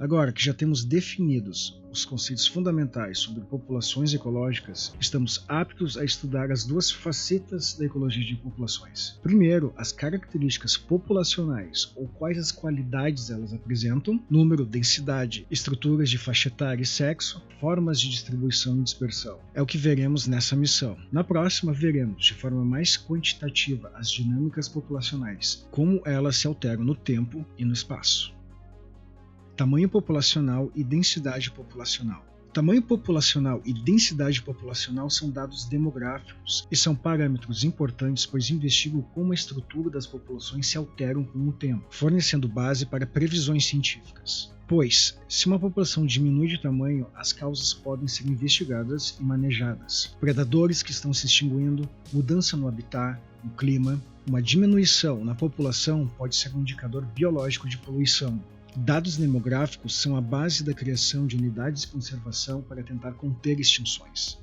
Agora que já temos definidos os conceitos fundamentais sobre populações ecológicas, estamos aptos a estudar as duas facetas da ecologia de populações. Primeiro, as características populacionais ou quais as qualidades elas apresentam, número, densidade, estruturas de faixa etária e sexo, formas de distribuição e dispersão. É o que veremos nessa missão. Na próxima, veremos de forma mais quantitativa as dinâmicas populacionais, como elas se alteram no tempo e no espaço. Tamanho populacional e densidade populacional. Tamanho populacional e densidade populacional são dados demográficos e são parâmetros importantes, pois investigam como a estrutura das populações se alteram com o tempo, fornecendo base para previsões científicas. Pois, se uma população diminui de tamanho, as causas podem ser investigadas e manejadas. Predadores que estão se extinguindo, mudança no habitat, no clima. Uma diminuição na população pode ser um indicador biológico de poluição. Dados demográficos são a base da criação de unidades de conservação para tentar conter extinções.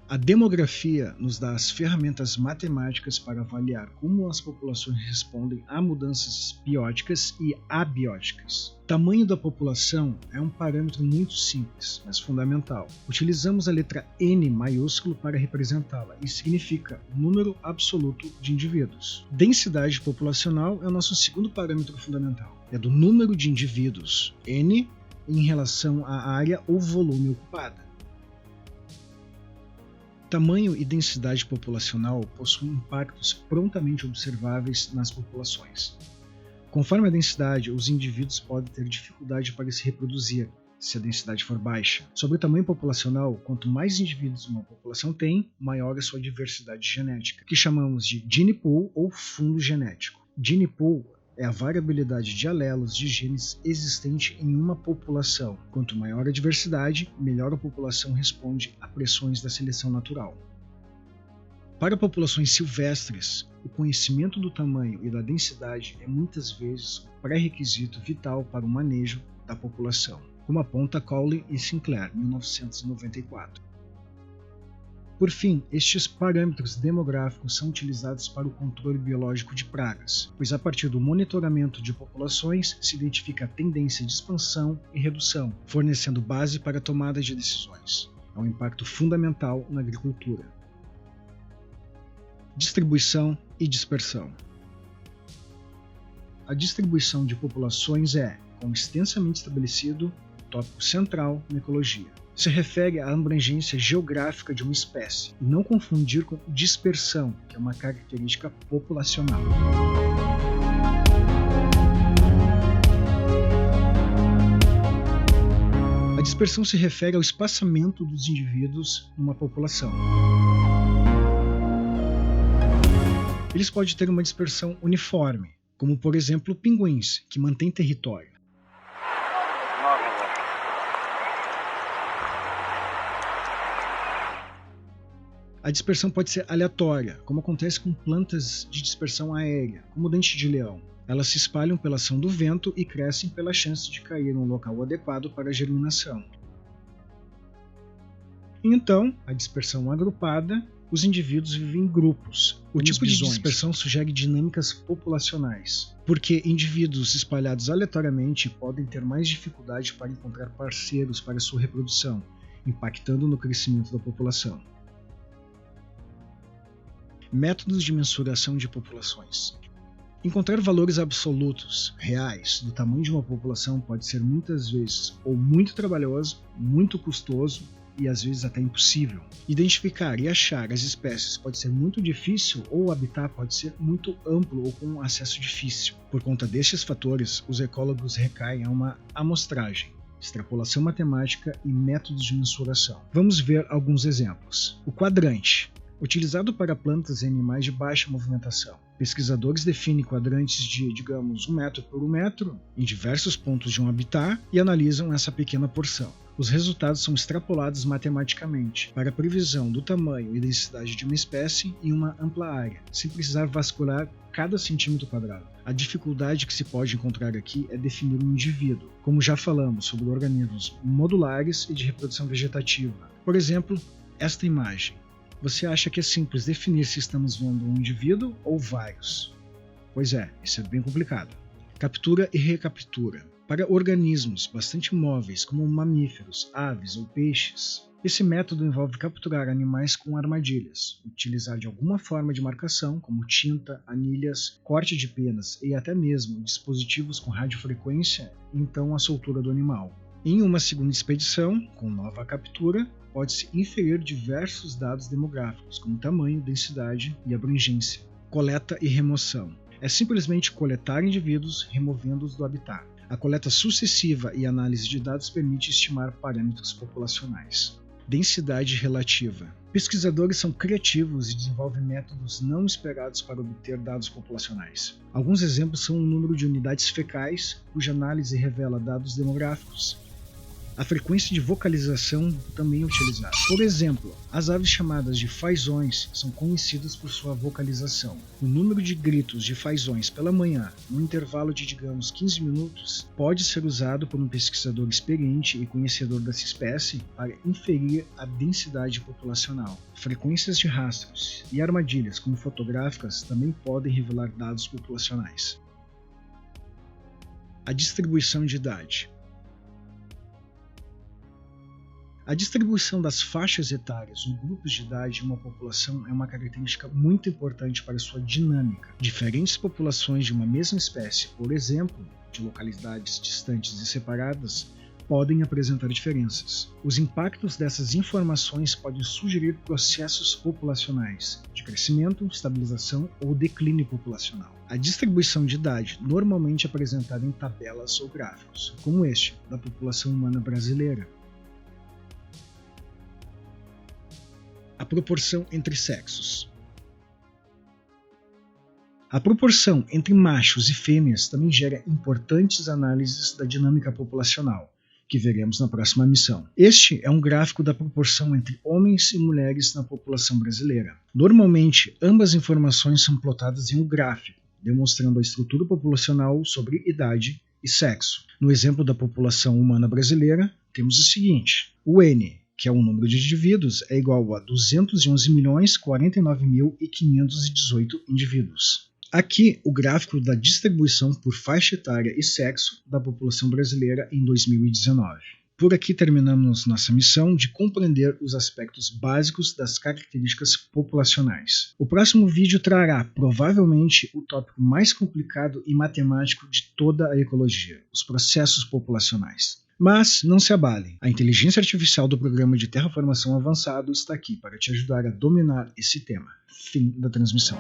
A demografia nos dá as ferramentas matemáticas para avaliar como as populações respondem a mudanças bióticas e abióticas. Tamanho da população é um parâmetro muito simples, mas fundamental. Utilizamos a letra N maiúsculo para representá-la e significa número absoluto de indivíduos. Densidade populacional é o nosso segundo parâmetro fundamental. É do número de indivíduos, N, em relação à área ou volume ocupado. Tamanho e densidade populacional possuem impactos prontamente observáveis nas populações. Conforme a densidade, os indivíduos podem ter dificuldade para se reproduzir, se a densidade for baixa. Sobre o tamanho populacional, quanto mais indivíduos uma população tem, maior a sua diversidade genética, que chamamos de gene pool ou fundo genético. Gene pool é a variabilidade de alelos de genes existente em uma população. Quanto maior a diversidade, melhor a população responde a pressões da seleção natural. Para populações silvestres, o conhecimento do tamanho e da densidade é muitas vezes um pré-requisito vital para o manejo da população, como aponta Cowley e Sinclair, 1994. Por fim, estes parâmetros demográficos são utilizados para o controle biológico de pragas, pois a partir do monitoramento de populações se identifica a tendência de expansão e redução, fornecendo base para a tomada de decisões. É um impacto fundamental na agricultura. Distribuição e dispersão. A distribuição de populações é, como extensamente estabelecido, tópico central na ecologia. Se refere à abrangência geográfica de uma espécie, e não confundir com dispersão, que é uma característica populacional. A dispersão se refere ao espaçamento dos indivíduos numa população. Eles podem ter uma dispersão uniforme, como por exemplo pinguins, que mantêm território. A dispersão pode ser aleatória, como acontece com plantas de dispersão aérea, como o dente de leão. Elas se espalham pela ação do vento e crescem pela chance de cair em um local adequado para a germinação. Então, a dispersão agrupada, os indivíduos vivem em grupos. O tipo de dispersão sugere dinâmicas populacionais, porque indivíduos espalhados aleatoriamente podem ter mais dificuldade para encontrar parceiros para sua reprodução, impactando no crescimento da população. Métodos de mensuração de populações. Encontrar valores absolutos, reais, do tamanho de uma população pode ser muitas vezes ou muito trabalhoso, muito custoso e às vezes até impossível. Identificar e achar as espécies pode ser muito difícil ou o habitat pode ser muito amplo ou com acesso difícil. Por conta destes fatores, os ecólogos recaem a uma amostragem, extrapolação matemática e métodos de mensuração. Vamos ver alguns exemplos. O quadrante. Utilizado para plantas e animais de baixa movimentação. Pesquisadores definem quadrantes de, digamos, 1 metro por 1 metro em diversos pontos de um habitat e analisam essa pequena porção. Os resultados são extrapolados matematicamente para a previsão do tamanho e densidade de uma espécie em uma ampla área, sem precisar vasculhar cada centímetro quadrado. A dificuldade que se pode encontrar aqui é definir um indivíduo, como já falamos sobre organismos modulares e de reprodução vegetativa. Por exemplo, esta imagem. Você acha que é simples definir se estamos vendo um indivíduo ou vários? Pois é, isso é bem complicado. Captura e recaptura. Para organismos bastante móveis, como mamíferos, aves ou peixes, esse método envolve capturar animais com armadilhas, utilizar de alguma forma de marcação, como tinta, anilhas, corte de penas e até mesmo dispositivos com radiofrequência, e então a soltura do animal. Em uma segunda expedição, com nova captura, pode-se inferir diversos dados demográficos, como tamanho, densidade e abrangência. Coleta e remoção. É simplesmente coletar indivíduos, removendo-os do habitat. A coleta sucessiva e análise de dados permite estimar parâmetros populacionais. Densidade relativa. Pesquisadores são criativos e desenvolvem métodos não esperados para obter dados populacionais. Alguns exemplos são o número de unidades fecais, cuja análise revela dados demográficos. A frequência de vocalização também é utilizada. Por exemplo, as aves chamadas de fazões são conhecidas por sua vocalização. O número de gritos de fazões pela manhã, num intervalo de, digamos, 15 minutos, pode ser usado por um pesquisador experiente e conhecedor dessa espécie para inferir a densidade populacional. Frequências de rastros e armadilhas, como fotográficas, também podem revelar dados populacionais. A distribuição de idade. A distribuição das faixas etárias ou grupos de idade em uma população é uma característica muito importante para sua dinâmica. Diferentes populações de uma mesma espécie, por exemplo, de localidades distantes e separadas, podem apresentar diferenças. Os impactos dessas informações podem sugerir processos populacionais, de crescimento, estabilização ou declínio populacional. A distribuição de idade normalmente é apresentada em tabelas ou gráficos, como este, da população humana brasileira. A proporção entre sexos. A proporção entre machos e fêmeas também gera importantes análises da dinâmica populacional, que veremos na próxima missão. Este é um gráfico da proporção entre homens e mulheres na população brasileira. Normalmente, ambas informações são plotadas em um gráfico, demonstrando a estrutura populacional sobre idade e sexo. No exemplo da população humana brasileira, temos o seguinte: o N, que é o número de indivíduos, é igual a 211.049.518 indivíduos. Aqui, o gráfico da distribuição por faixa etária e sexo da população brasileira em 2019. Por aqui terminamos nossa missão de compreender os aspectos básicos das características populacionais. O próximo vídeo trará, provavelmente, o tópico mais complicado e matemático de toda a ecologia, os processos populacionais. Mas não se abalem, a inteligência artificial do programa de terraformação avançado está aqui para te ajudar a dominar esse tema. Fim da transmissão.